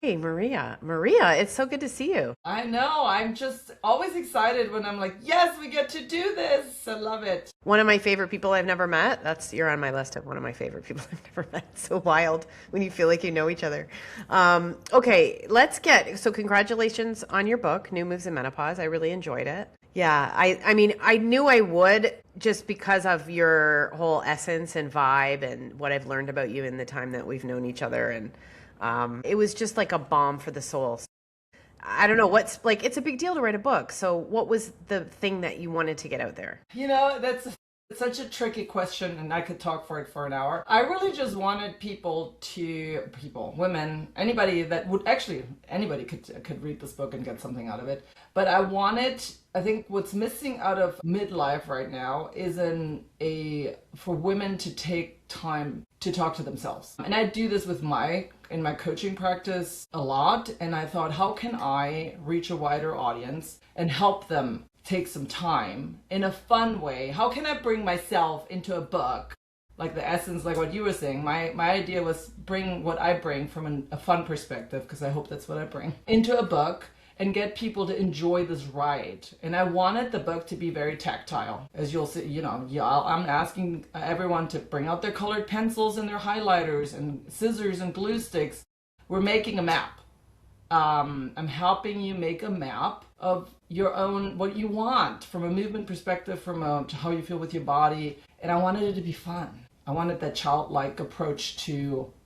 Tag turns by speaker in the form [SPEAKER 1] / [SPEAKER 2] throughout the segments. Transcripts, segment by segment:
[SPEAKER 1] Hey, Maria. Maria, it's so good to see you.
[SPEAKER 2] I know. I'm just always excited when I'm like, yes, we get to do this. I love it.
[SPEAKER 1] One of my favorite people I've never met. You're on my list of one of my favorite people I've never met. It's so wild when you feel like you know each other. Okay, so congratulations on your book, New Moves in Menopause. I really enjoyed it. Yeah, I mean, I knew I would just because of your whole essence and vibe and what I've learned about you in the time that we've known each other. And it was just like a balm for the soul. I don't know what's like, it's a big deal to write a book. So, what was the thing that you wanted to get out there?
[SPEAKER 2] That's such a tricky question, and I could talk for it for an hour. I really just wanted women, anybody that would actually, anybody could read this book and get something out of it. But I think what's missing out of midlife right now is for women to take time to talk to themselves. And I do this in my coaching practice a lot. And I thought, how can I reach a wider audience and help them take some time in a fun way? How can I bring myself into a book? Like the essence, like what you were saying, my idea was bring what I bring from a fun perspective, because I hope that's what I bring, into a book and get people to enjoy this ride. And I wanted the book to be very tactile. As you'll see, I'm asking everyone to bring out their colored pencils and their highlighters and scissors and glue sticks. We're making a map. I'm helping you make a map of your own, what you want from a movement perspective, to how you feel with your body. And I wanted it to be fun. I wanted that childlike approach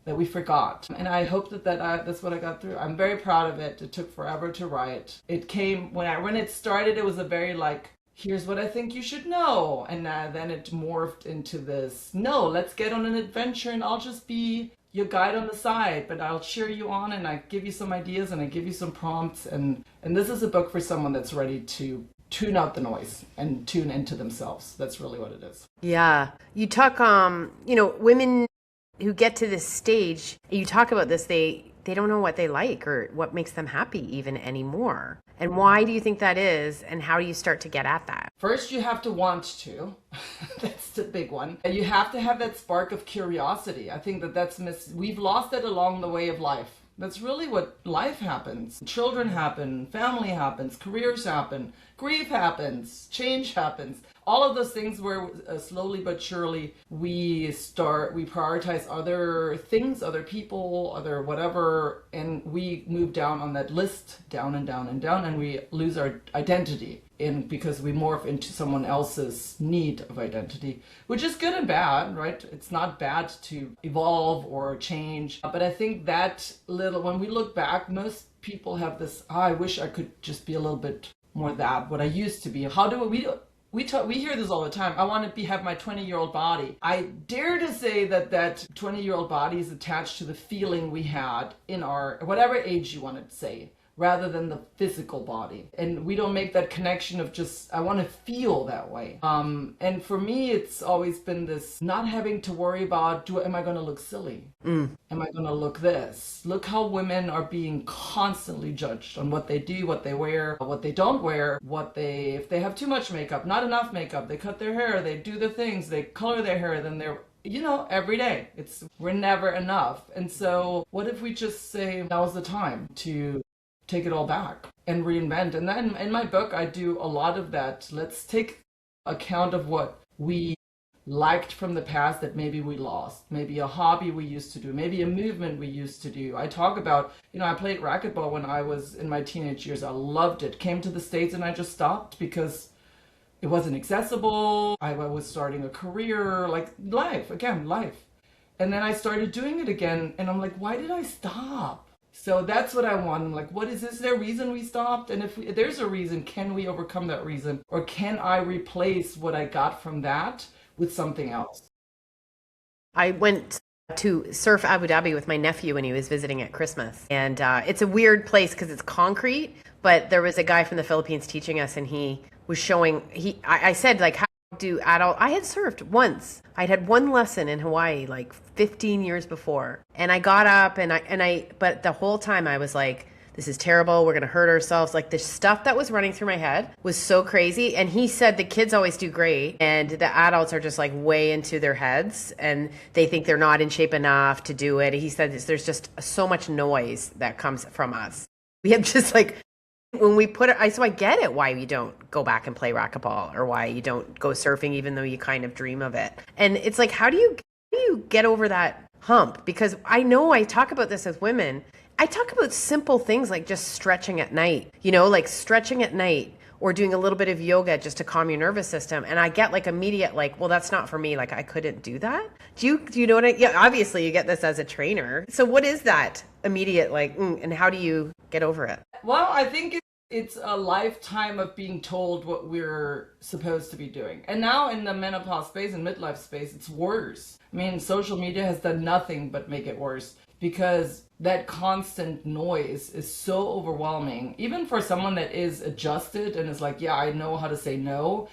[SPEAKER 2] that we forgot. And I hope that's what I got through. I'm very proud of it. It took forever to write. It came, when it started, it was a very like, here's what I think you should know. And then it morphed into this, no, let's get on an adventure and I'll just be your guide on the side, but I'll cheer you on and I give you some ideas and I give you some prompts. And this is a book for someone that's ready to tune out the noise and tune into themselves. That's really what it is.
[SPEAKER 1] Yeah. You talk, women who get to this stage, you talk about this, they don't know what they like or what makes them happy even anymore. And why do you think that is? And how do you start to get at that?
[SPEAKER 2] First, you have to want to. That's the big one. And you have to have that spark of curiosity. I think we've lost it along the way of life. That's really what life happens. Children happen, family happens, careers happen, grief happens, change happens. All of those things where slowly but surely we prioritize other things, other people, other whatever, and we move down on that list, down and down and down, and we lose our identity because we morph into someone else's need of identity, which is good and bad, right? It's not bad to evolve or change, but I think when we look back, most people have this, I wish I could just be a little bit more what I used to be. How do we hear this all the time. I want to have my 20-year-old body. I dare to say that 20-year-old body is attached to the feeling we had in our, whatever age you want to say, rather than the physical body. And we don't make that connection of just, I want to feel that way. And for me, it's always been this not having to worry about, am I going to look silly? Am I going to look this? Look how women are being constantly judged on what they do, what they wear, what they don't wear, if they have too much makeup, not enough makeup, they cut their hair, they do the things, they color their hair, then they're every day. We're never enough. And so what if we just say, now's the time to take it all back and reinvent? And then in my book, I do a lot of that. Let's take account of what we liked from the past that maybe we lost, maybe a hobby we used to do, maybe a movement we used to do. I talk about, I played racquetball when I was in my teenage years. I loved it. Came to the States and I just stopped because it wasn't accessible. I was starting a career, like life. And then I started doing it again and I'm like, why did I stop? So that's what I want. I'm like, is there a reason we stopped? And if there's a reason, can we overcome that reason? Or can I replace what I got from that with something else?
[SPEAKER 1] I went to surf Abu Dhabi with my nephew when he was visiting at Christmas. And it's a weird place because it's concrete, but there was a guy from the Philippines teaching us and he was showing, I said, like, how do I had surfed once. I'd had one lesson in Hawaii like 15 years before. And I got up but the whole time I was like, this is terrible. We're going to hurt ourselves. Like the stuff that was running through my head was so crazy. And he said the kids always do great and the adults are just like way into their heads and they think they're not in shape enough to do it. He said there's just so much noise that comes from us. We have just like, when we put it, so I get it why you don't go back and play racquetball or why you don't go surfing, even though you kind of dream of it. And it's like, how do you get over that hump? Because I know I talk about this as women. I talk about simple things like just stretching at night, like stretching at night or doing a little bit of yoga just to calm your nervous system. And I get like immediate, like, well, that's not for me. Like I couldn't do that. Do you know what yeah, obviously you get this as a trainer. So what is that immediate, like, and how do you get over it?
[SPEAKER 2] Well, I think it's a lifetime of being told what we're supposed to be doing. And now in the menopause space and midlife space, it's worse. I mean, social media has done nothing but make it worse because that constant noise is so overwhelming. Even for someone that is adjusted and is like, yeah, I know how to say no,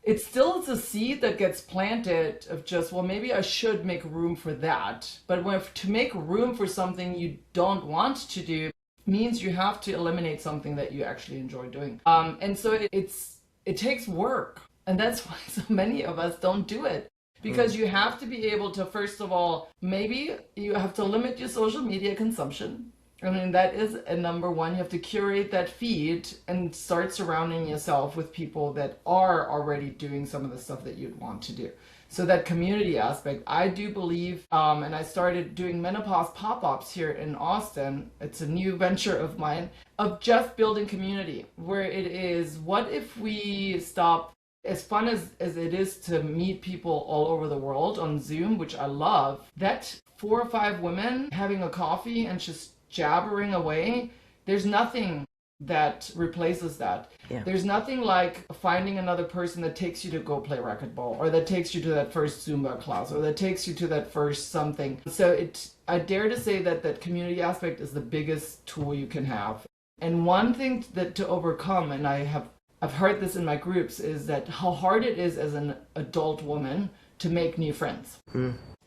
[SPEAKER 2] it still is a seed that gets planted of just, well, maybe I should make room for that. But to make room for something you don't want to do means you have to eliminate something that you actually enjoy doing. And so it takes work. And that's why so many of us don't do it. Because you have to be able to, first of all, maybe you have to limit your social media consumption. I mean, that is a number one. You have to curate that feed and start surrounding yourself with people that are already doing some of the stuff that you'd want to do. So that community aspect, I do believe, and I started doing menopause pop-ups here in Austin. It's a new venture of mine, of just building community, where it is, what if we stop, as fun as it is to meet people all over the world on Zoom, which I love, that 4 or 5 women having a coffee and just jabbering away, there's nothing that replaces that. Yeah. There's nothing like finding another person that takes you to go play racquetball, or that takes you to that first Zumba class, or that takes you to that first something. So I dare to say that community aspect is the biggest tool you can have. And one thing that to overcome, and I've heard this in my groups, is that how hard it is as an adult woman to make new friends.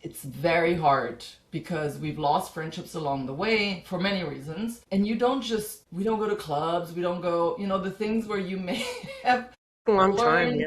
[SPEAKER 2] It's very hard because we've lost friendships along the way for many reasons. And we don't go to clubs, we don't go, the things where you may have
[SPEAKER 1] a long time, yeah.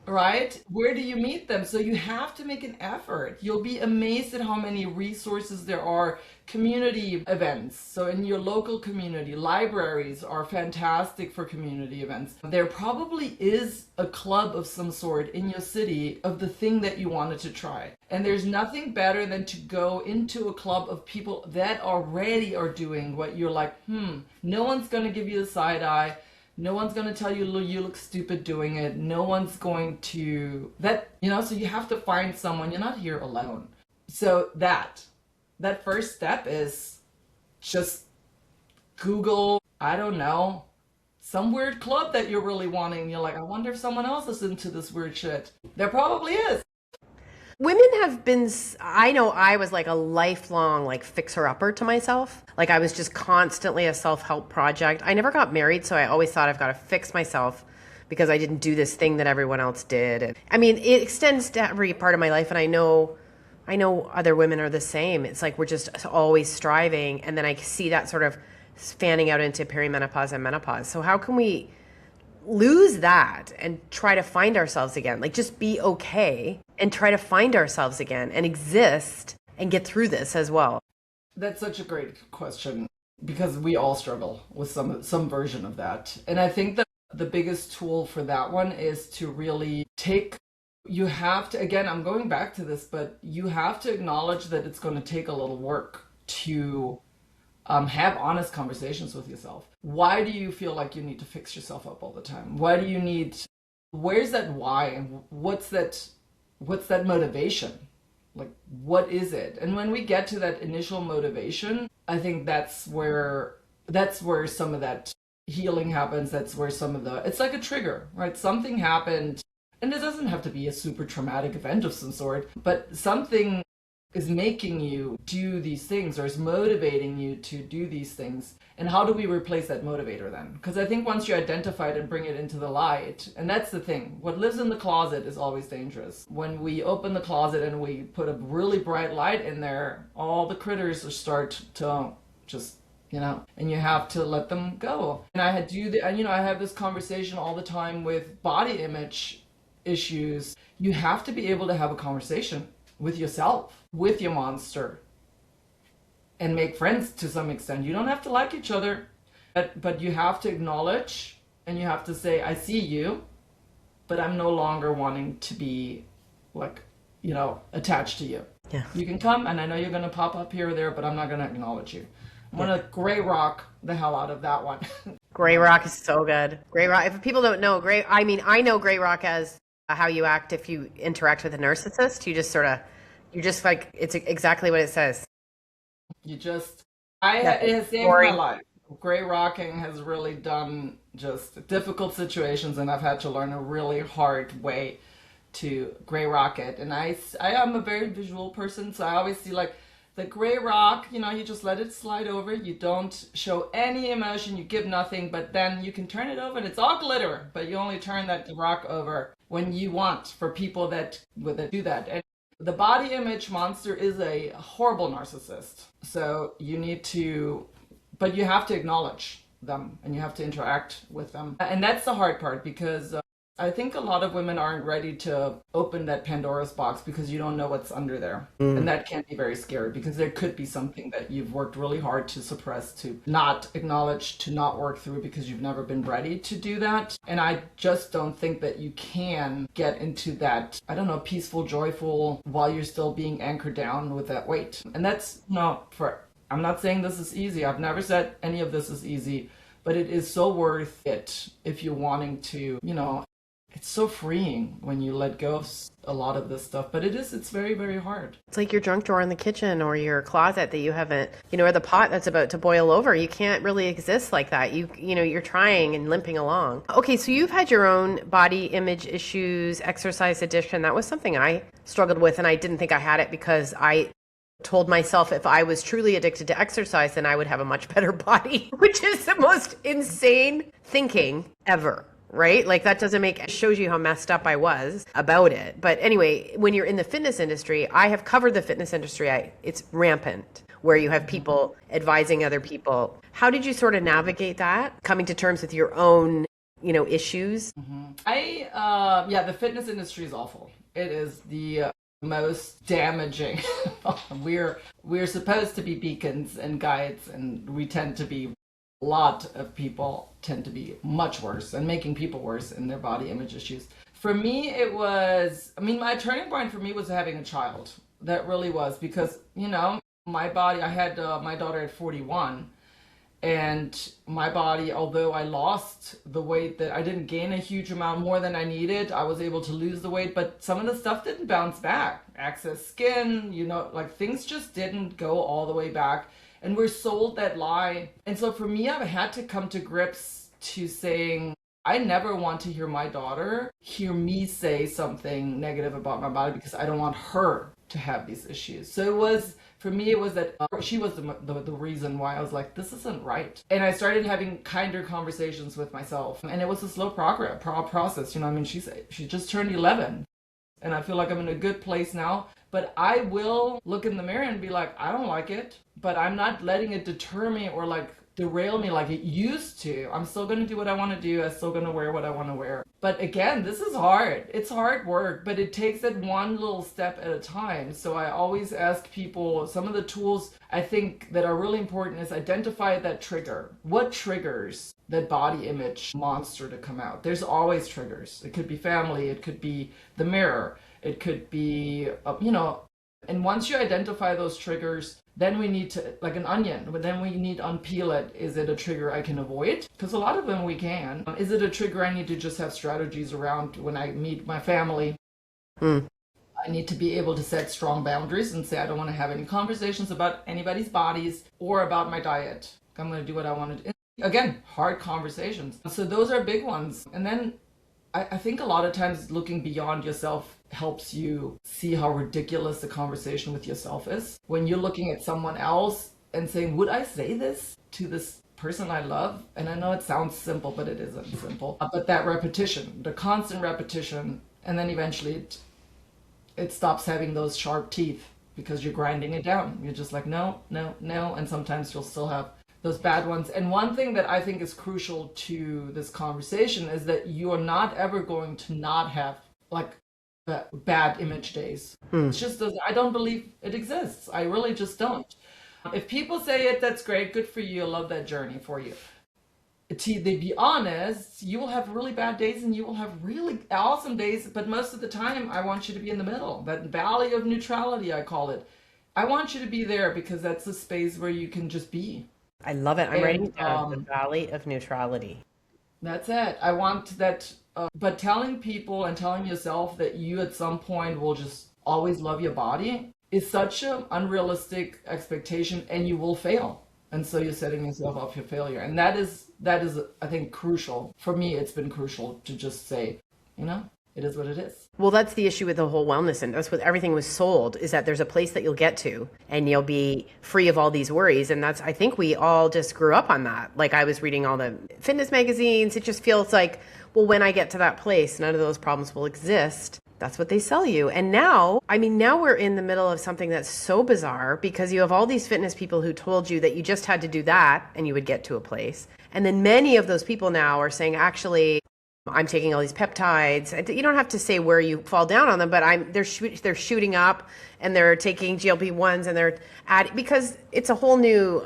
[SPEAKER 2] Right? Where do you meet them? So you have to make an effort. You'll be amazed at how many resources there are. Community events. So in your local community, libraries are fantastic for community events. There probably is a club of some sort in your city of the thing that you wanted to try. And there's nothing better than to go into a club of people that already are doing what you're like, no one's going to give you the side eye. No one's going to tell you you look stupid doing it. No one's going to so you have to find someone. You're not here alone. So that first step is just Google, I don't know, some weird club that you're really wanting. You're like, I wonder if someone else is into this weird shit. There probably is.
[SPEAKER 1] Women have been, I know I was like a lifelong like fixer-upper to myself. Like I was just constantly a self-help project. I never got married, so I always thought I've got to fix myself because I didn't do this thing that everyone else did. And, I mean, it extends to every part of my life, and I know other women are the same. It's like we're just always striving, and then I see that sort of fanning out into perimenopause and menopause. So how can we lose that and try to find ourselves again? Like just be okay and try to find ourselves again and exist and get through this as well.
[SPEAKER 2] That's such a great question because we all struggle with some version of that. And I think that the biggest tool for that one is to really you have to, again, I'm going back to this, but you have to acknowledge that it's going to take a little work to have honest conversations with yourself. Why do you feel like you need to fix yourself up all the time? Where's that why? What's that motivation? Like, what is it? And when we get to that initial motivation, I think that's where some of that healing happens. That's where it's like a trigger, right? Something happened, and it doesn't have to be a super traumatic event of some sort, but something is making you do these things or is motivating you to do these things. And how do we replace that motivator then? Because I think once you identify it and bring it into the light, and that's the thing, what lives in the closet is always dangerous. When we open the closet and we put a really bright light in there, all the critters start to just and you have to let them go. And I have this conversation all the time with body image issues. You have to be able to have a conversation with yourself, with your monster, and make friends to some extent. You don't have to like each other, but you have to acknowledge, and you have to say, I see you, but I'm no longer wanting to be like, attached to you.
[SPEAKER 1] Yeah.
[SPEAKER 2] You can come, and I know you're going to pop up here or there, but I'm not going to acknowledge you. I'm going to gray rock the hell out of that one.
[SPEAKER 1] Gray rock is so good. Gray rock. If people don't know, I know gray rock as how you act if you interact with a narcissist. You're just like, it's exactly what it says.
[SPEAKER 2] It has saved my life. Gray rocking has really done just difficult situations, and I've had to learn a really hard way to gray rock it. And I am a very visual person, so I always see like the gray rock, you just let it slide over. You don't show any emotion, you give nothing, but then you can turn it over and it's all glitter, but you only turn that rock over when you want, for people that do that. And the body image monster is a horrible narcissist. So but you have to acknowledge them, and you have to interact with them. And that's the hard part, because I think a lot of women aren't ready to open that Pandora's box, because you don't know what's under there. And that can be very scary, because there could be something that you've worked really hard to suppress, to not acknowledge, to not work through, because you've never been ready to do that. And I just don't think that you can get into that, peaceful, joyful, while you're still being anchored down with that weight. And that's I'm not saying this is easy. I've never said any of this is easy, but it is so worth it if you're wanting to, it's so freeing when you let go of a lot of this stuff, but it's very, very hard.
[SPEAKER 1] It's like your junk drawer in the kitchen, or your closet that you haven't, or the pot that's about to boil over. You can't really exist like that. You're trying and limping along. Okay, so you've had your own body image issues, exercise addiction. That was something I struggled with, and I didn't think I had it, because I told myself if I was truly addicted to exercise, then I would have a much better body, which is the most insane thinking ever. Right? Like, that shows you how messed up I was about it. But anyway, when you're in the fitness industry, I have covered the fitness industry. It's rampant, where you have people advising other people. How did you sort of navigate that, coming to terms with your own, issues?
[SPEAKER 2] The fitness industry is awful. It is the most damaging. We're supposed to be beacons and guides, and we tend to be. A lot of people tend to be much worse and making people worse in their body image issues. For me, my turning point for me was having a child. That really was, because, my body, I had my daughter at 41, and my body, although I lost the weight, that I didn't gain a huge amount more than I needed, I was able to lose the weight, but some of the stuff didn't bounce back. Excess skin, things just didn't go all the way back. And we're sold that lie. And so for me, I've had to come to grips to saying, I never want to hear my daughter hear me say something negative about my body, because I don't want her to have these issues. So for me, it was that she was the reason why I was like, this isn't right. And I started having kinder conversations with myself. And it was a slow process. She just turned 11. And I feel like I'm in a good place now. But I will look in the mirror and be like, I don't like it, but I'm not letting it deter me or like derail me like it used to. I'm still going to do what I want to do. I'm still going to wear what I want to wear. But again, this is hard. It's hard work, but it takes it one little step at a time. So I always ask people, some of the tools I think that are really important is identify that trigger. What triggers that body image monster to come out? There's always triggers. It could be family. It could be the mirror. It could be, and once you identify those triggers, then we need to, like an onion, but then we need to unpeel it. Is it a trigger I can avoid? Because a lot of them we can. Is it a trigger I need to just have strategies around when I meet my family? I need to be able to set strong boundaries and say, I don't want to have any conversations about anybody's bodies or about my diet. I'm going to do what I want to do. Again, hard conversations. So those are big ones. And then I think a lot of times looking beyond yourself helps you see how ridiculous the conversation with yourself is. When you're looking at someone else and saying, would I say this to this person I love? And I know it sounds simple, but it isn't simple. But that repetition, the constant repetition, and then eventually it stops having those sharp teeth because you're grinding it down. You're just like, no, no, no. And sometimes you'll still have those bad ones. And one thing that I think is crucial to this conversation is that you are not ever going to not have like bad image days. It's just I don't believe it exists. I really just don't. If people say it, that's great. Good for you. I love that journey for you. To be honest, you will have really bad days and you will have really awesome days. But most of the time, I want you to be in the middle. That Valley of Neutrality, I call it. I want you to be there because that's a space where you can just be.
[SPEAKER 1] I love it. I'm writing it down, the
[SPEAKER 2] And
[SPEAKER 1] Valley of Neutrality.
[SPEAKER 2] that's it. I want that. But telling people and telling yourself that you at some point will just always love your body is such an unrealistic expectation, and you will fail. And so you're setting yourself up for failure. And that is, I think, crucial. For me, it's been crucial to just say, it is what it is.
[SPEAKER 1] Well, that's the issue with the whole wellness, and that's what everything was sold, is that there's a place that you'll get to and you'll be free of all these worries. And I think we all just grew up on that. Like, I was reading all the fitness magazines. It just feels like, well, when I get to that place, none of those problems will exist. That's what they sell you. And now we're in the middle of something that's so bizarre, because you have all these fitness people who told you that you just had to do that and you would get to a place. And then many of those people now are saying, actually, I'm taking all these peptides. You don't have to say where you fall down on them, but they're shooting up, and they're taking GLP-1s, and they're because it's a whole new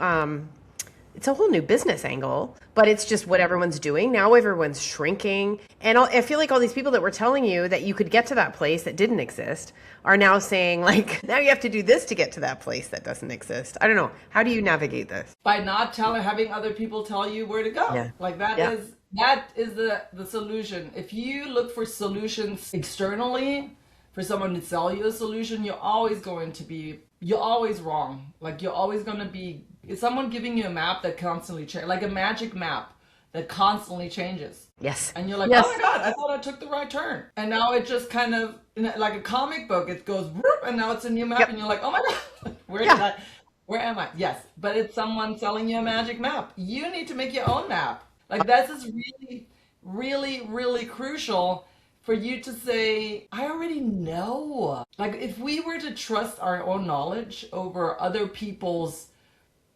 [SPEAKER 1] business angle, but it's just what everyone's doing. Now everyone's shrinking. And I feel like all these people that were telling you that you could get to that place that didn't exist are now saying, like, now you have to do this to get to that place that doesn't exist. I don't know. How do you navigate this?
[SPEAKER 2] By not having other people tell you where to go.
[SPEAKER 1] Yeah.
[SPEAKER 2] Like that is the solution. If you look for solutions externally for someone to sell you a solution, you're always wrong. Like, you're always going to be, is someone giving you a map that constantly changes, like a magic map that constantly changes.
[SPEAKER 1] Yes.
[SPEAKER 2] And you're like,
[SPEAKER 1] yes.
[SPEAKER 2] Oh my God, I thought I took the right turn. And now it just kind of, like a comic book, it goes, whoop, and now it's a new map. Yep. And you're like, oh my God, where am I? Yes, but it's someone selling you a magic map. You need to make your own map. Like, this is really, really, really crucial for you to say, I already know. Like, if we were to trust our own knowledge over other people's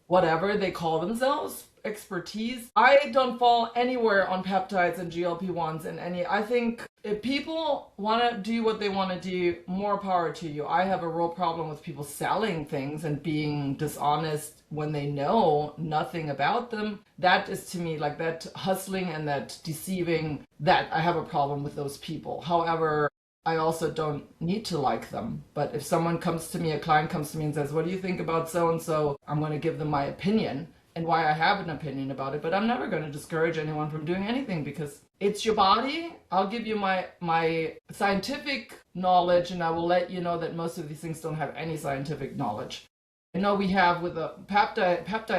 [SPEAKER 2] whatever they call themselves, expertise, I don't fall anywhere on peptides and GLP-1s and I think if people want to do what they want to do, more power to you. I have a real problem with people selling things and being dishonest when they know nothing about them. That is, to me, like, that hustling and that deceiving, that I have a problem with those people. However, I also don't need to like them. But if someone comes to me, a client comes to me and says, what do you think about so-and-so? I'm going to give them my opinion and why I have an opinion about it. But I'm never going to discourage anyone from doing anything, because it's your body. I'll give you my scientific knowledge, and I will let you know that most of these things don't have any scientific knowledge. I know we have with the peptides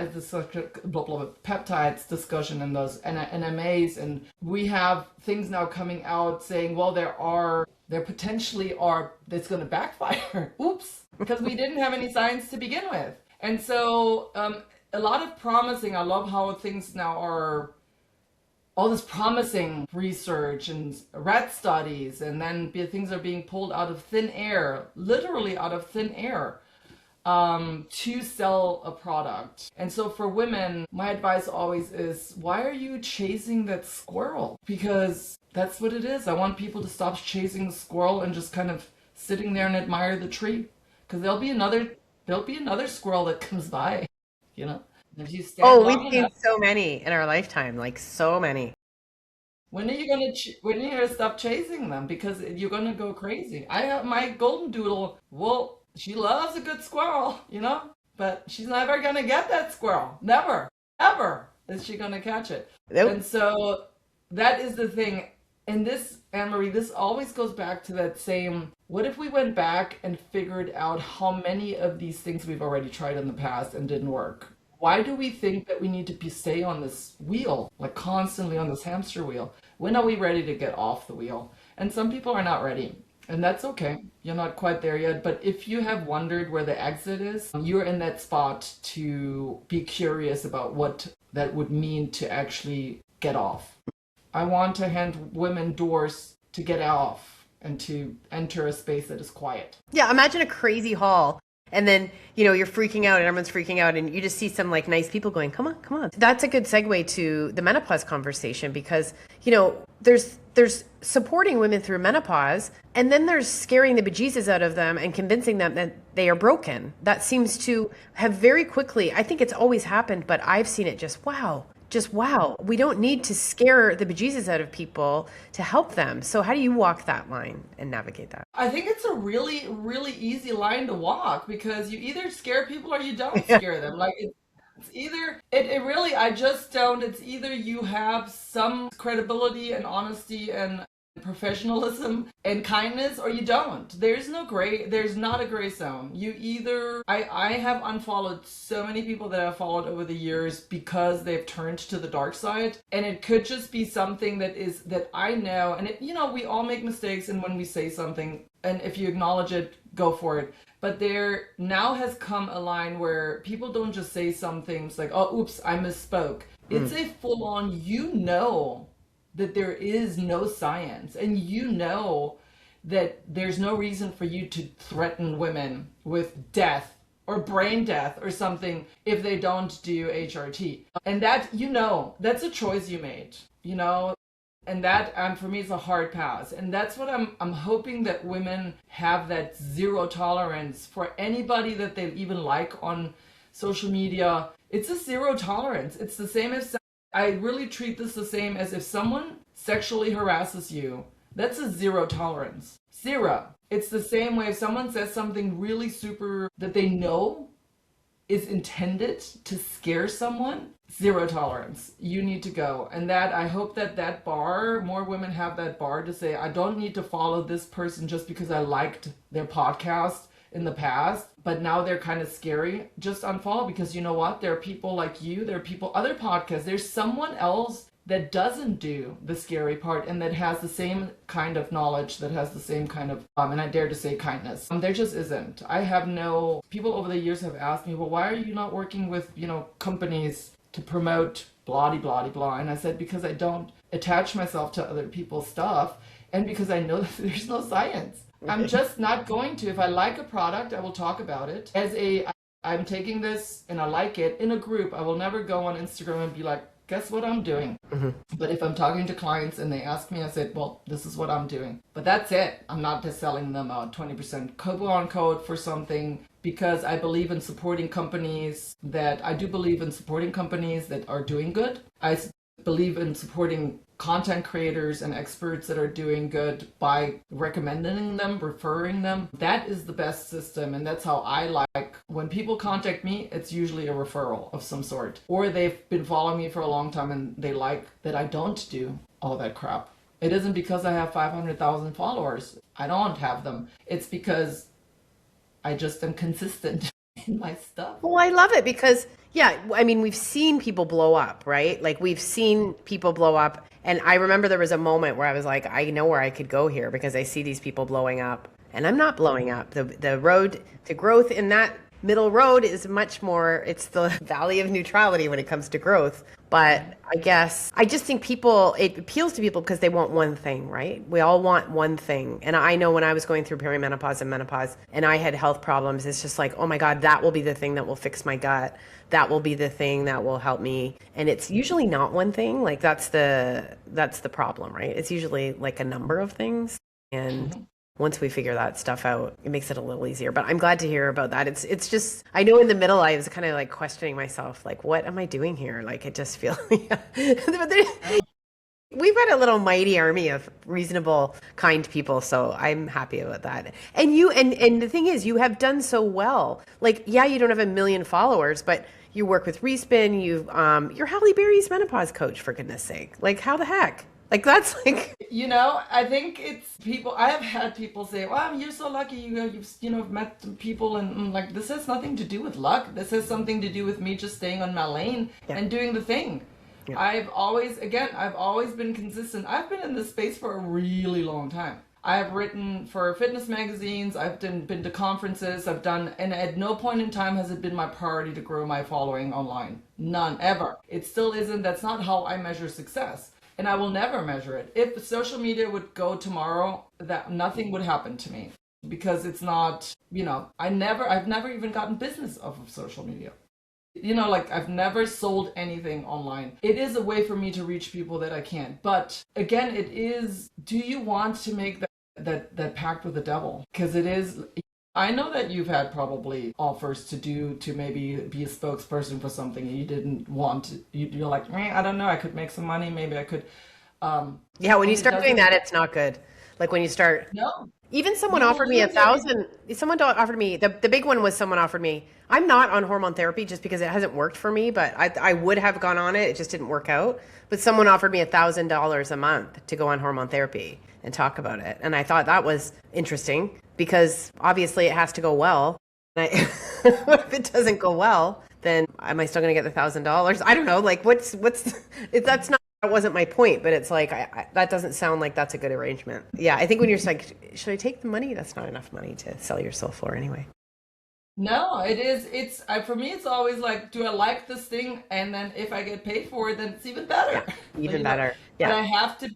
[SPEAKER 2] discussion and those NMAs, and we have things now coming out saying, well, there potentially are, that's going to backfire. Oops, because we didn't have any science to begin with. And so a lot of promising, I love how things now are, all this promising research and rat studies, and then things are being pulled out of thin air, literally out of thin air, to sell a product. And so for women, my advice always is, why are you chasing that squirrel? Because that's what it is. I want people to stop chasing the squirrel and just kind of sitting there and admire the tree. Because there'll be another squirrel that comes by, If you stand
[SPEAKER 1] we've seen so many in our lifetime, like so many.
[SPEAKER 2] When are you gonna stop chasing them? Because you're gonna go crazy. I have my golden doodle. Well, she loves a good squirrel, but she's never gonna get that squirrel. Never, ever is she gonna catch it. Nope. And so that is the thing. And this, Anne-Marie, this always goes back to that same, what if we went back and figured out how many of these things we've already tried in the past and didn't work? Why do we think that we need to stay on this wheel, like constantly on this hamster wheel? When are we ready to get off the wheel? And some people are not ready. And that's okay. You're not quite there yet. But if you have wondered where the exit is, you're in that spot to be curious about what that would mean to actually get off. I want to hand women doors to get off and to enter a space that is quiet.
[SPEAKER 1] Yeah, imagine a crazy hall And then, you're freaking out and everyone's freaking out and you just see some like nice people going, come on, come on. That's a good segue to the menopause conversation because, there's supporting women through menopause and then there's scaring the bejesus out of them and convincing them that they are broken. That seems to have very quickly, I think it's always happened, but I've seen it just wow. We don't need to scare the bejesus out of people to help them. So how do you walk that line and navigate that?
[SPEAKER 2] I think it's a really, really easy line to walk because you either scare people or you don't scare them. Like it's either, it really, I just don't, it's either you have some credibility and honesty and professionalism and kindness or you don't. There's not a gray zone. You either, I have unfollowed so many people that I've followed over the years because they've turned to the dark side, and it could just be something that I know, and we all make mistakes, and when we say something, and if you acknowledge it, go for it. But there now has come a line where people don't just say some things like, oh, oops, I misspoke. It's a full-on, that there is no science, and that there's no reason for you to threaten women with death or brain death or something if they don't do HRT. And that, that's a choice you made, and that for me is a hard pass. And that's what I'm hoping that women have, that zero tolerance for anybody that they even like on social media. It's a zero tolerance. It's the same as, I really treat this the same as if someone sexually harasses you. That's a zero tolerance. Zero. It's the same way if someone says something really super that they know is intended to scare someone. Zero tolerance. You need to go. And that, I hope that bar, more women have that bar to say, I don't need to follow this person just because I liked their podcast in the past, but now they're kind of scary. Just unfollow, because you know what? There are people like you, there are people, other podcasts, there's someone else that doesn't do the scary part and that has the same kind of knowledge, that has the same kind of, and I dare to say kindness. There just isn't. People over the years have asked me, well, why are you not working with, companies to promote blah, blah, blah? And I said, because I don't attach myself to other people's stuff, and because I know that there's no science. I'm just not going to. If I like a product, I will talk about it. I'm taking this and I like it in a group. I will never go on Instagram and be like, guess what I'm doing? But if I'm talking to clients and they ask me, I said, well, this is what I'm doing. But that's it. I'm not just selling them a 20% coupon code for something, because I believe in supporting companies that are doing good. I believe in supporting content creators and experts that are doing good by recommending them, referring them. That is the best system, and that's how I like. When people contact me, it's usually a referral of some sort, or they've been following me for a long time and they like that I don't do all that crap. It isn't because I have 500,000 followers. I don't have them. It's because I just am consistent in my stuff.
[SPEAKER 1] Well, I love it because, we've seen people blow up, right? Like we've seen people blow up. And I remember there was a moment where I was like, I know where I could go here because I see these people blowing up and I'm not blowing up. The road to growth in that middle road is much more, it's the Valley of Neutrality when it comes to growth. But I just think it appeals to people because they want one thing, right? We all want one thing. And I know when I was going through perimenopause and menopause and I had health problems, it's just like, oh my God, that will be the thing that will fix my gut. That will be the thing that will help me. And it's usually not one thing. Like that's the problem, right? It's usually like a number of things. And once we figure that stuff out, it makes it a little easier. But I'm glad to hear about that. It's just, I know in the middle, I was kind of like questioning myself, like, what am I doing here? Like, it just feels, we've got a little mighty army of reasonable, kind people. So I'm happy about that. And and the thing is, you have done so well. Like, you don't have 1 million followers, but you work with Respin. You're Halle Berry's menopause coach, for goodness sake. Like, how the heck? Like, that's like...
[SPEAKER 2] I think it's people, I have had people say, wow, you're so lucky, you've met people, and like, this has nothing to do with luck. This has something to do with me just staying on my lane and doing the thing. Yeah. I've always been consistent. I've been in this space for a really long time. I've written for fitness magazines, I've been to conferences, and at no point in time has it been my priority to grow my following online. None, ever. It still isn't. That's not how I measure success. And I will never measure it. If social media would go tomorrow, that nothing would happen to me. because it's not, I've never even gotten business off of social media. Like I've never sold anything online. It is a way for me to reach people that I can't. But again, it is, do you want to make that pact with the devil? Because it is, I know that you've had probably offers to maybe be a spokesperson for something and you didn't want to, you're like, I don't know, I could make some money, maybe I could.
[SPEAKER 1] Yeah, when you start doing that, it's not good. Like when you start,
[SPEAKER 2] No,
[SPEAKER 1] even someone
[SPEAKER 2] you will
[SPEAKER 1] offered me
[SPEAKER 2] lose everything.
[SPEAKER 1] 1,000. Someone offered me the big one was someone offered me. I'm not on hormone therapy just because it hasn't worked for me, but I would have gone on it. It just didn't work out. But someone offered me $1,000 a month to go on hormone therapy and talk about it, and I thought that was interesting because obviously it has to go well. And what if it doesn't go well? Then am I still going to get the $1,000? I don't know. Like that's not. That wasn't my point, but it's like that doesn't sound like that's a good arrangement. Yeah, I think when you're like, should I take the money? That's not enough money to sell your soul for anyway.
[SPEAKER 2] No, it is. For me, it's always like, do I like this thing? And then if I get paid for it, then it's even better.
[SPEAKER 1] Yeah, even better.
[SPEAKER 2] But
[SPEAKER 1] Yeah,
[SPEAKER 2] I have to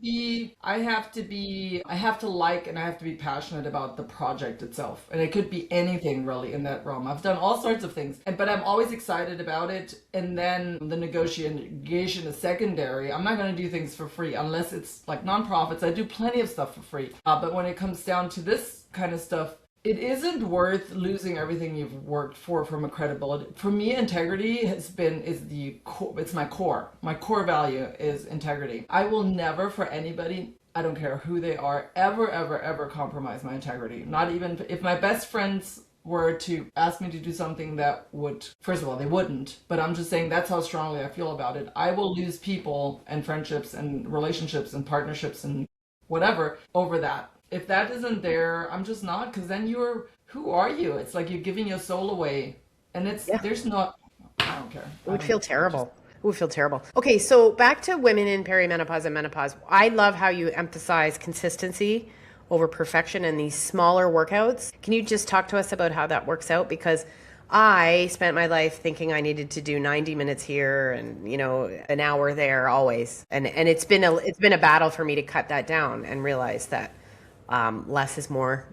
[SPEAKER 2] like, and I have to be passionate about the project itself. And it could be anything really in that realm. I've done all sorts of things, but I'm always excited about it. And then the negotiation is secondary. I'm not going to do things for free unless it's like nonprofits. I do plenty of stuff for free. But when it comes down to this kind of stuff, it isn't worth losing everything you've worked for from a credibility. For me, integrity is the core. It's my core. My core value is integrity. I will never, for anybody, I don't care who they are, ever, ever, ever compromise my integrity. Not even if my best friends were to ask me to do something that would, first of all, they wouldn't, but I'm just saying that's how strongly I feel about it. I will lose people and friendships and relationships and partnerships and whatever over that. If that isn't there, I'm just not, because then who are you? It's like you're giving your soul away. And
[SPEAKER 1] yeah.
[SPEAKER 2] there's not, I don't care.
[SPEAKER 1] It would feel terrible. It would feel terrible. Okay, so back to women in perimenopause and menopause. I love how you emphasize consistency over perfection in these smaller workouts. Can you just talk to us about how that works out? Because I spent my life thinking I needed to do 90 minutes here and an hour there always. And it's been a battle for me to cut that down and realize that less is more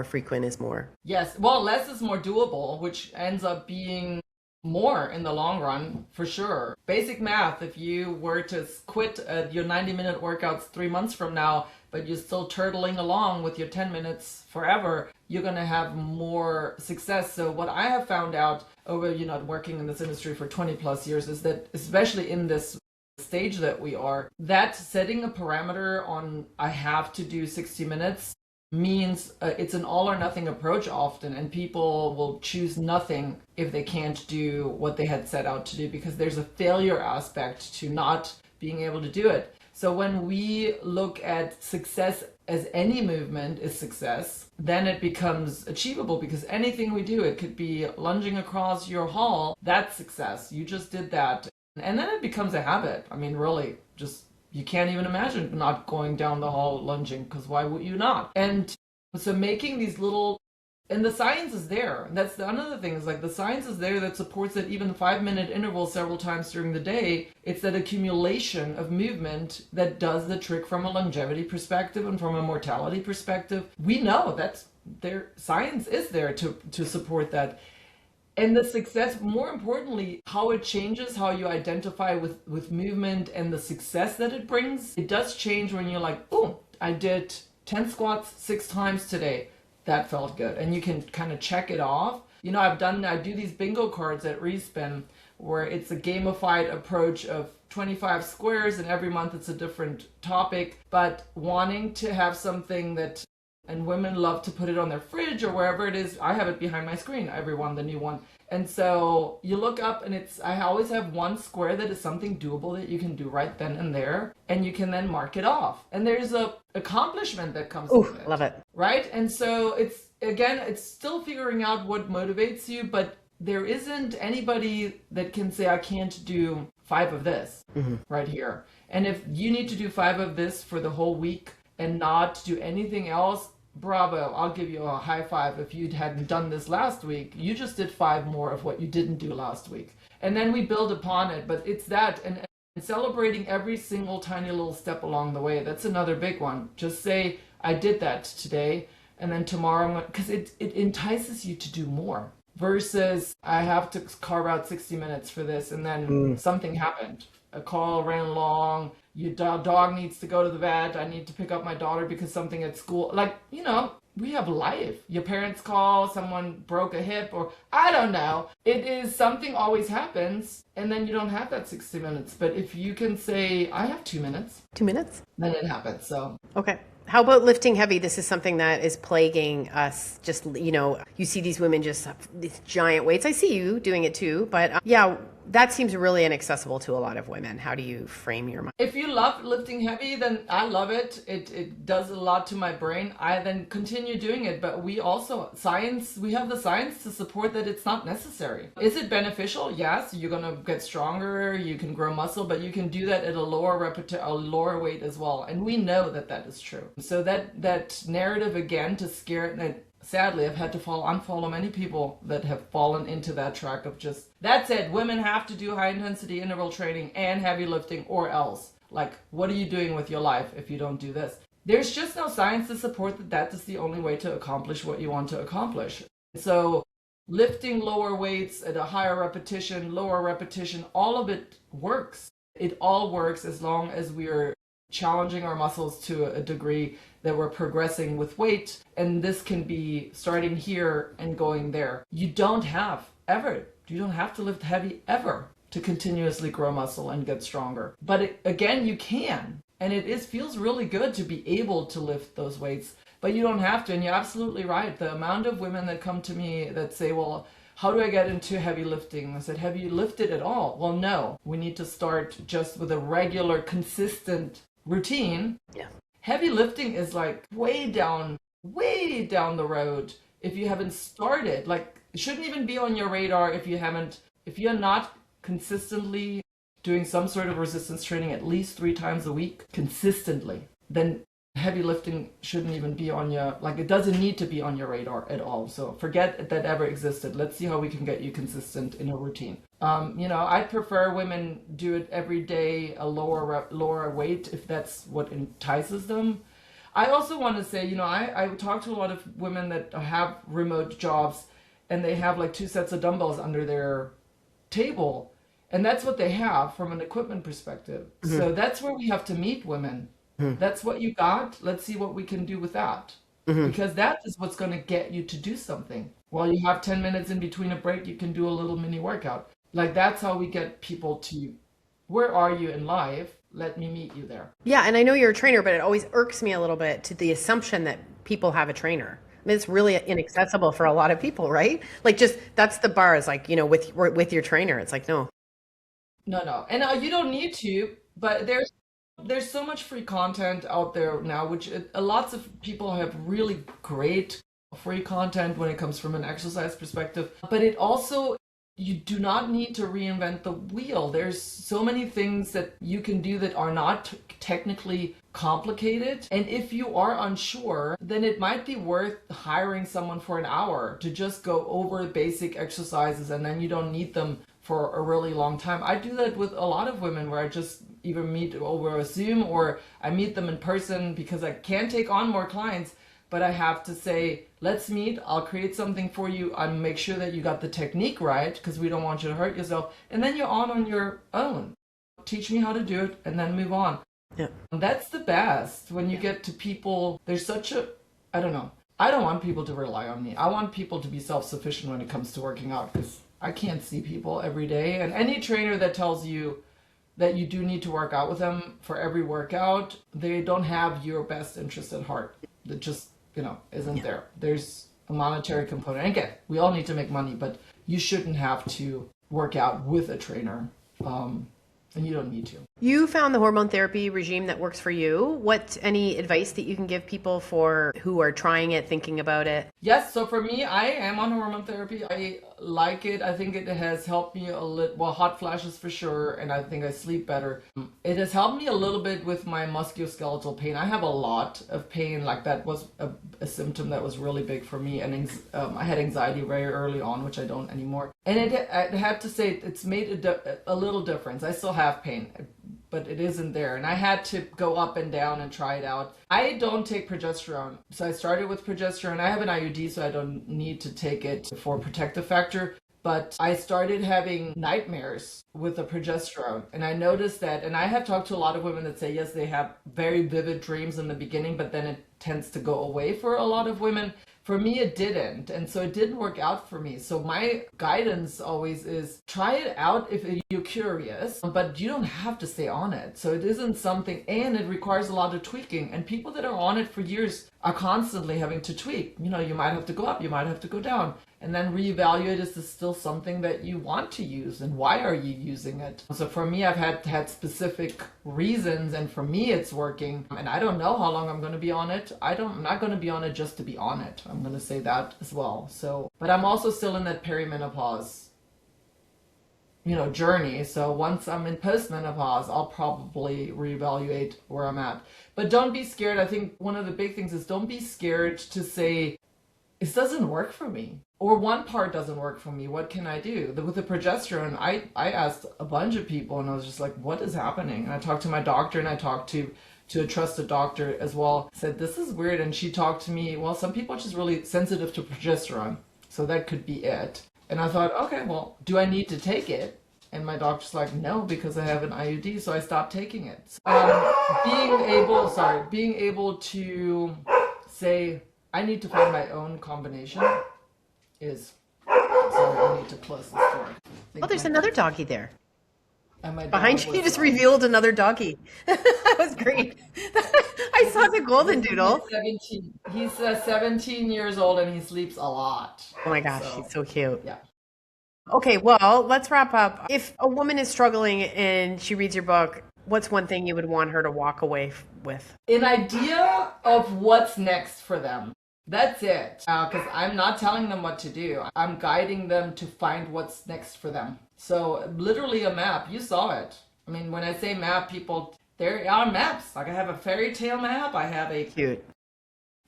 [SPEAKER 1] frequent is more.
[SPEAKER 2] Yes, well, less is more doable, which ends up being more in the long run, for sure. Basic math, if you were to quit your 90-minute workouts 3 months from now, but you're still turtling along with your 10 minutes forever, you're going to have more success. So what I have found out over, working in this industry for 20 plus years is that, especially in this stage that we are, that setting a parameter on I have to do 60 minutes means it's an all or nothing approach often, and people will choose nothing if they can't do what they had set out to do, because there's a failure aspect to not being able to do it. So when we look at success as any movement is success, then it becomes achievable, because anything we do, it could be lunging across your hall, that's success. You just did that. And then it becomes a habit. I mean, really, just you can't even imagine not going down the hall lunging, because why would you not? And so making these little, and the science is there. That's another thing, is like the science is there that supports that even 5-minute intervals several times during the day, it's that accumulation of movement that does the trick from a longevity perspective and from a mortality perspective. We know that's there. Science is there to support that. And the success, more importantly, how it changes how you identify with movement and the success that it brings. It does change when you're like, boom, I did 10 squats 6 times today. That felt good. And you can kind of check it off. I do these bingo cards at Respin where it's a gamified approach of 25 squares, and every month it's a different topic, but wanting to have something that, and women love to put it on their fridge or wherever it is. I have it behind my screen, every one, the new one. And so you look up and I always have one square that is something doable that you can do right then and there, and you can then mark it off. And there's a accomplishment that comes with it.
[SPEAKER 1] Love it.
[SPEAKER 2] Right? And so it's still figuring out what motivates you, but there isn't anybody that can say, I can't do 5 of this right here. And if you need to do 5 of this for the whole week and not do anything else, bravo, I'll give you a high five. If you hadn't done this last week, you just did 5 more of what you didn't do last week. And then we build upon it, but it's that, and celebrating every single tiny little step along the way. That's another big one. Just say, I did that today. and then tomorrow, because it entices you to do more. Versus I have to carve out 60 minutes for this, and then something happened. A call ran long. Your dog needs to go to the vet. I need to pick up my daughter because something at school. Like, you know, we have life. Your parents call, someone broke a hip, or I don't know. It is something always happens, and then you don't have that 60 minutes. But if you can say, I have 2 minutes.
[SPEAKER 1] 2 minutes?
[SPEAKER 2] Then it happens. So.
[SPEAKER 1] Okay. How about lifting heavy? This is something that is plaguing us. Just, you know, you see these women just have these giant weights. I see you doing it too, but yeah, that seems really inaccessible to a lot of women. How do you frame your mind?
[SPEAKER 2] If you love lifting heavy, then I love it. It does a lot to my brain. I then continue doing it, but we also, we have the science to support that it's not necessary. Is it beneficial? Yes, you're going to get stronger, you can grow muscle, but you can do that at a lower weight as well. And we know that that is true. So that narrative again to scare, that sadly, I've had to unfollow many people that have fallen into that track of just, that's it, women have to do high intensity interval training and heavy lifting or else. Like, what are you doing with your life if you don't do this? There's just no science to support that that is the only way to accomplish what you want to accomplish. So lifting lower weights at a higher repetition, lower repetition, all of it works. It all works as long as we are challenging our muscles to a degree that we're progressing with weight. And this can be starting here and going there. You don't have to lift heavy ever to continuously grow muscle and get stronger. But again, you can. And feels really good to be able to lift those weights, but you don't have to. And you're absolutely right. The amount of women that come to me that say, well, how do I get into heavy lifting? I said, have you lifted at all? Well, no. We need to start just with a regular, consistent routine. Yeah. Heavy lifting is like way down the road if you haven't started. Like, it shouldn't even be on your radar if you're not consistently doing some sort of resistance training at least 3 times a week consistently, then heavy lifting shouldn't even be on your, like, it doesn't need to be on your radar at all. So forget that ever existed. Let's see how we can get you consistent in a routine. I prefer women do it every day, a lower weight, if that's what entices them. I also want to say, I talk to a lot of women that have remote jobs and they have like 2 sets of dumbbells under their table. And that's what they have from an equipment perspective. Mm-hmm. So that's where we have to meet women. Mm-hmm. That's what you got. Let's see what we can do with that. Mm-hmm. Because that is what's going to get you to do something. While you have 10 minutes in between a break, you can do a little mini workout. Like, that's how we get people to, where are you in life? Let me meet you there.
[SPEAKER 1] Yeah, and I know you're a trainer, but it always irks me a little bit to the assumption that people have a trainer. I mean, it's really inaccessible for a lot of people, right? Like, just, that's the bar, is like, with your trainer. It's like, no.
[SPEAKER 2] No. And you don't need to, but there's so much free content out there now, which lots of people have really great free content when it comes from an exercise perspective. But it also, you do not need to reinvent the wheel. There's so many things that you can do that are not technically complicated. And if you are unsure, then it might be worth hiring someone for an hour to just go over basic exercises, and then you don't need them for a really long time. I do that with a lot of women where I just either meet over a Zoom or I meet them in person because I can't take on more clients, but I have to say, let's meet, I'll create something for you, I'll make sure that you got the technique right because we don't want you to hurt yourself, and then you're on your own. Teach me how to do it and then move on. Yeah. And that's the best when you get to people. There's such a, I don't know, I don't want people to rely on me. I want people to be self-sufficient when it comes to working out, because I can't see people every day. And any trainer that tells you that you do need to work out with them for every workout, they don't have your best interest at heart. That just, isn't there. There's a monetary component. And again, we all need to make money, but you shouldn't have to work out with a trainer. And you don't need to. You found the hormone therapy regime that works for you. Any advice that you can give people who are trying it, thinking about it? Yes, so for me, I am on hormone therapy. I like it. I think it has helped me a little, hot flashes for sure, and I think I sleep better. It has helped me a little bit with my musculoskeletal pain. I have a lot of pain, like that was a symptom that was really big for me, and I had anxiety very early on, which I don't anymore. And I have to say, it's made a little difference. I still have pain. but it isn't there. And I had to go up and down and try it out. I don't take progesterone. So I started with progesterone. I have an IUD, so I don't need to take it for protective factor. But I started having nightmares with the progesterone. And I noticed that, and I have talked to a lot of women that say, yes, they have very vivid dreams in the beginning, but then it tends to go away for a lot of women. For me, it didn't. And so it didn't work out for me. So my guidance always is try it out if you're curious, but you don't have to stay on it. So it isn't something, and it requires a lot of tweaking. And people that are on it for years are constantly having to tweak. You know, you might have to go up, you might have to go down, and then reevaluate, is this still something that you want to use, and why are you using it? So for me, I've had specific reasons, and for me it's working, and I don't know how long I'm going to be on it. I'm not going to be on it just to be on it. I'm going to say that as well. So, but I'm also still in that perimenopause, you know, journey. So once I'm in postmenopause, I'll probably reevaluate where I'm at. But don't be scared. I think one of the big things is don't be scared to say, this doesn't work for me, or one part doesn't work for me. What can I do? With the progesterone, I asked a bunch of people, and I was just like, what is happening? And I talked to my doctor, and I talked to a trusted doctor as well. Said, this is weird. And she talked to me, well, some people are just really sensitive to progesterone, so that could be it. And I thought, okay, well, do I need to take it? And my doctor's like, no, because I have an IUD, so I stopped taking it. Being able to say, I need to find my own combination is, sorry, I need to close this door.
[SPEAKER 1] Oh, there's another doggy there.
[SPEAKER 2] And my
[SPEAKER 1] Behind you, you just revealed another doggy. That was great. I saw the golden doodle.
[SPEAKER 2] He's 17 years old, and he sleeps a lot.
[SPEAKER 1] Oh my gosh, he's so cute.
[SPEAKER 2] Yeah.
[SPEAKER 1] Okay, well, let's wrap up. If a woman is struggling and she reads your book, what's one thing you would want her to walk away with?
[SPEAKER 2] An idea of what's next for them. That's it. Because I'm not telling them what to do. I'm guiding them to find what's next for them. So literally a map. You saw it. I mean, when I say map, people, there are maps. Like I have a fairy tale map. I have a
[SPEAKER 1] Cute.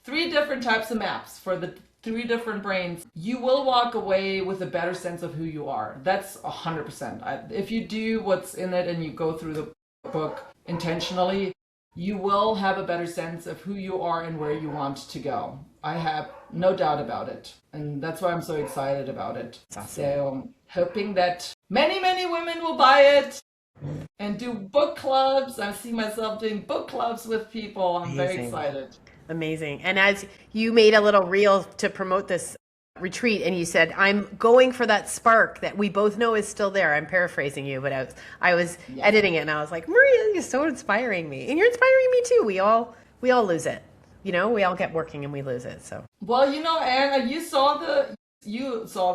[SPEAKER 2] 3 different types of maps for the 3 different brains. You will walk away with a better sense of who you are. That's 100%. If you do what's in it and you go through the book intentionally, you will have a better sense of who you are and where you want to go. I have no doubt about it. And that's why I'm so excited about it.
[SPEAKER 1] Awesome.
[SPEAKER 2] So I'm hoping that many, many women will buy it and do book clubs. I see myself doing book clubs with people. I'm very excited.
[SPEAKER 1] Amazing. And as you made a little reel to promote this retreat, and you said, I'm going for that spark that we both know is still there. I'm paraphrasing you, but I was editing it, and I was like, Maria, you're so inspiring me. And you're inspiring me too. We all lose it. You know, we all get working and we lose it. So,
[SPEAKER 2] well, you know, Anna, you saw the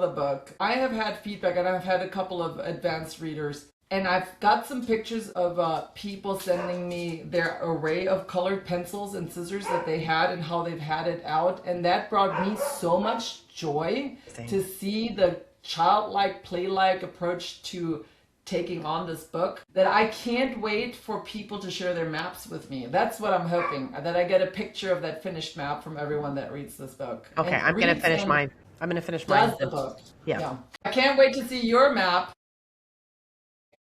[SPEAKER 2] book. I have had feedback, and I've had a couple of advanced readers, and I've got some pictures of people sending me their array of colored pencils and scissors that they had and how they've had it out. And that brought me so much joy to see the childlike, play-like approach to taking on this book, that I can't wait for people to share their maps with me. That's what I'm hoping, that I get a picture of that finished map from everyone that reads this book.
[SPEAKER 1] Okay, I'm going to finish mine. I'm going to finish mine.
[SPEAKER 2] Does the book.
[SPEAKER 1] Yeah.
[SPEAKER 2] I can't wait to see your map